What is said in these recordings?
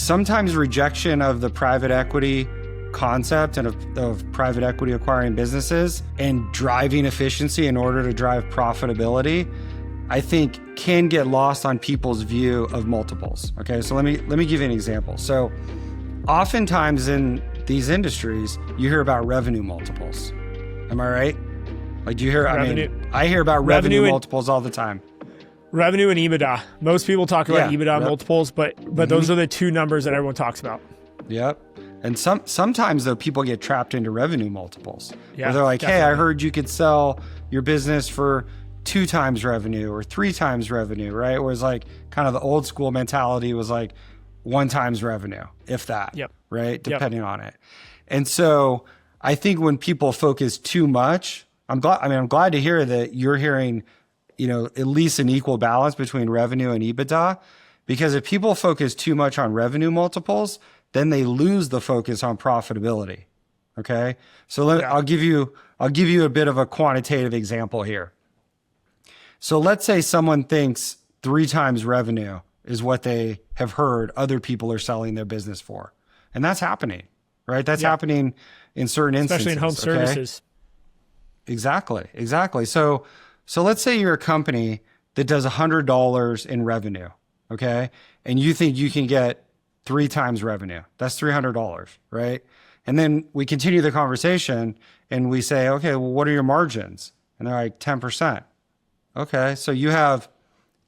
sometimes rejection of the private equity concept and of private equity acquiring businesses and driving efficiency in order to drive profitability, I think can get lost on people's view of multiples. Okay, so let me give you an example. So oftentimes in these industries, you hear about revenue multiples. Am I right? Like, do you hear, I hear about revenue multiples all the time. Revenue and EBITDA. Most people talk about EBITDA multiples, but those are the two numbers that everyone talks about. Yep. And sometimes though, people get trapped into revenue multiples. Yeah, where they're like, definitely. hey, I heard you could sell your business for 2 times revenue or 3 times revenue, right? Whereas like kind of the old school mentality was like 1 times revenue, if that, right? Depending on it. And so I think when people focus too much, I'm glad to hear that you're hearing, at least an equal balance between revenue and EBITDA, because if people focus too much on revenue multiples, then they lose the focus on profitability. Okay. So I'll give you a bit of a quantitative example here. So let's say someone thinks 3 times revenue is what they have heard other people are selling their business for. And that's happening, right? That's happening in certain instances. Especially in home services. Exactly. So let's say you're a company that does $100 in revenue. Okay. And you think you can get 3 times revenue. That's $300, right? And then we continue the conversation and we say, okay, well, what are your margins? And they're like 10%. Okay. So you have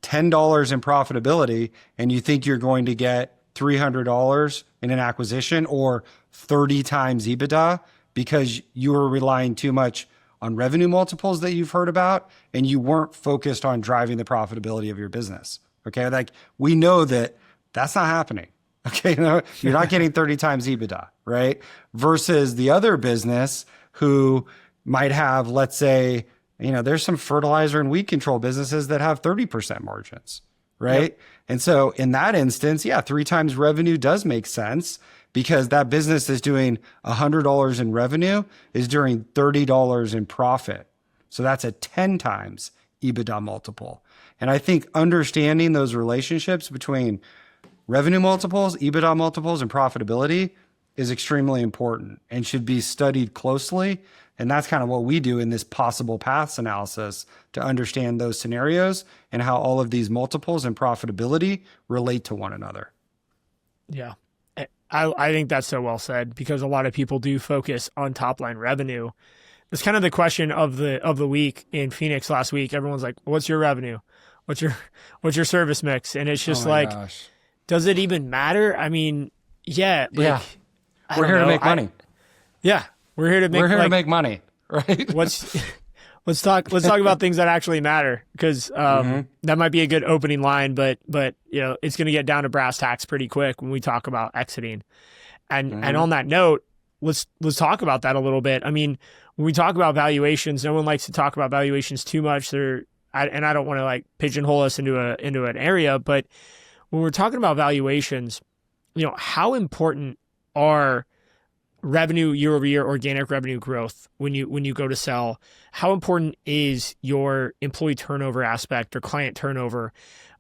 $10 in profitability and you think you're going to get $300 in an acquisition or 30 times EBITDA because you were relying too much on revenue multiples that you've heard about and you weren't focused on driving the profitability of your business. Okay. Like we know that that's not happening. Okay. You're not getting 30 times EBITDA, right? Versus the other business who might have, let's say, there's some fertilizer and weed control businesses that have 30% margins, right? Yep. And so in that instance, 3 times revenue does make sense because that business is doing $100 in revenue, is doing $30 in profit. So that's a 10 times EBITDA multiple. And I think understanding those relationships between revenue multiples, EBITDA multiples, and profitability is extremely important and should be studied closely. And that's kind of what we do in this possible paths analysis to understand those scenarios and how all of these multiples and profitability relate to one another. Yeah. I think that's so well said because a lot of people do focus on top line revenue. It's kind of the question of the week in Phoenix last week. Everyone's like, what's your revenue? What's your service mix? And it's just gosh. Does it even matter? I mean, we're here to make money. We're here to to make money, right? Let's talk about things that actually matter because that might be a good opening line, but it's going to get down to brass tacks pretty quick when we talk about exiting. And on that note, let's talk about that a little bit. I mean, when we talk about valuations, no one likes to talk about valuations too much. And I don't want to pigeonhole us into an area, but when we're talking about valuations, how important are revenue year-over-year organic revenue growth when you go to sell? How important is your employee turnover aspect or client turnover?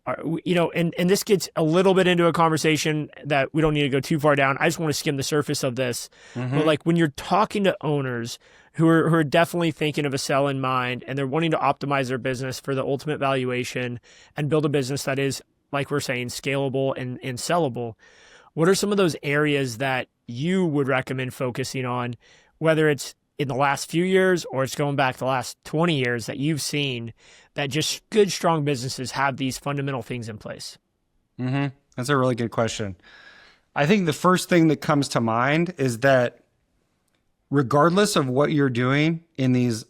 And this gets a little bit into a conversation that we don't need to go too far down. I just want to skim the surface of this. But when you're talking to owners who are definitely thinking of a sell in mind and they're wanting to optimize their business for the ultimate valuation and build a business that is, like we're saying, scalable and sellable, what are some of those areas that you would recommend focusing on, whether it's in the last few years or it's going back the last 20 years that you've seen that just good, strong businesses have these fundamental things in place? That's a really good question. I think the first thing that comes to mind is that regardless of what you're doing in these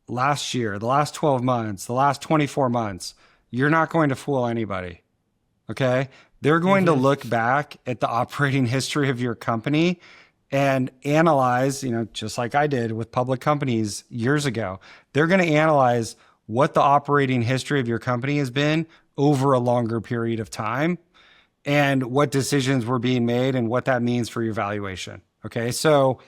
last year, the last 12 months, the last 24 months, you're not going to fool anybody. Okay. They're going to look back at the operating history of your company and analyze, just like I did with public companies years ago. They're going to analyze what the operating history of your company has been over a longer period of time and what decisions were being made and what that means for your valuation. Okay. So,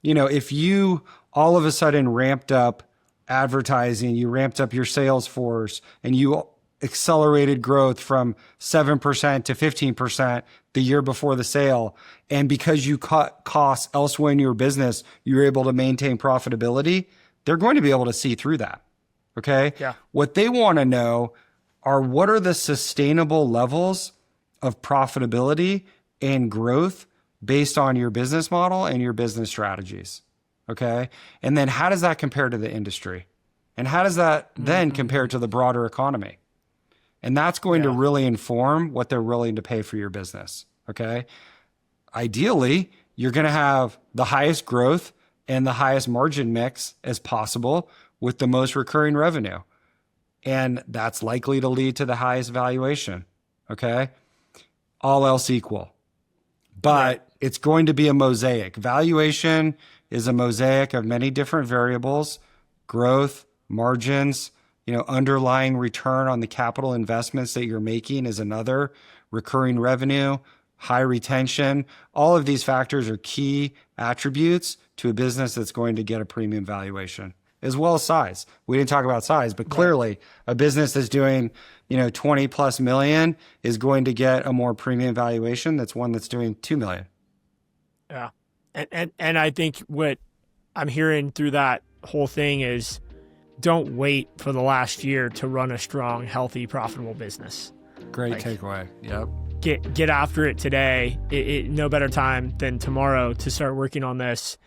if you all of a sudden ramped up advertising, you ramped up your sales force, and you accelerated growth from 7% to 15% the year before the sale. And because you cut costs elsewhere in your business, you're able to maintain profitability. They're going to be able to see through that. Okay. Yeah. What they want to know are what are the sustainable levels of profitability and growth based on your business model and your business strategies. Okay. And then how does that compare to the industry? And how does that then compare to the broader economy? And that's going to really inform what they're willing to pay for your business. Okay. Ideally, you're going to have the highest growth and the highest margin mix as possible with the most recurring revenue. And that's likely to lead to the highest valuation. Okay. All else equal. But it's going to be a mosaic. Valuation is a mosaic of many different variables: growth, margins, underlying return on the capital investments that you're making is another, recurring revenue, high retention. All of these factors are key attributes to a business that's going to get a premium valuation, as well as size. We didn't talk about size, but clearly a business that's doing, 20 plus million is going to get a more premium valuation. That's one that's doing 2 million. Yeah. And I think what I'm hearing through that whole thing is don't wait for the last year to run a strong, healthy, profitable business. Great takeaway. Yep. Get after it today. No better time than tomorrow to start working on this.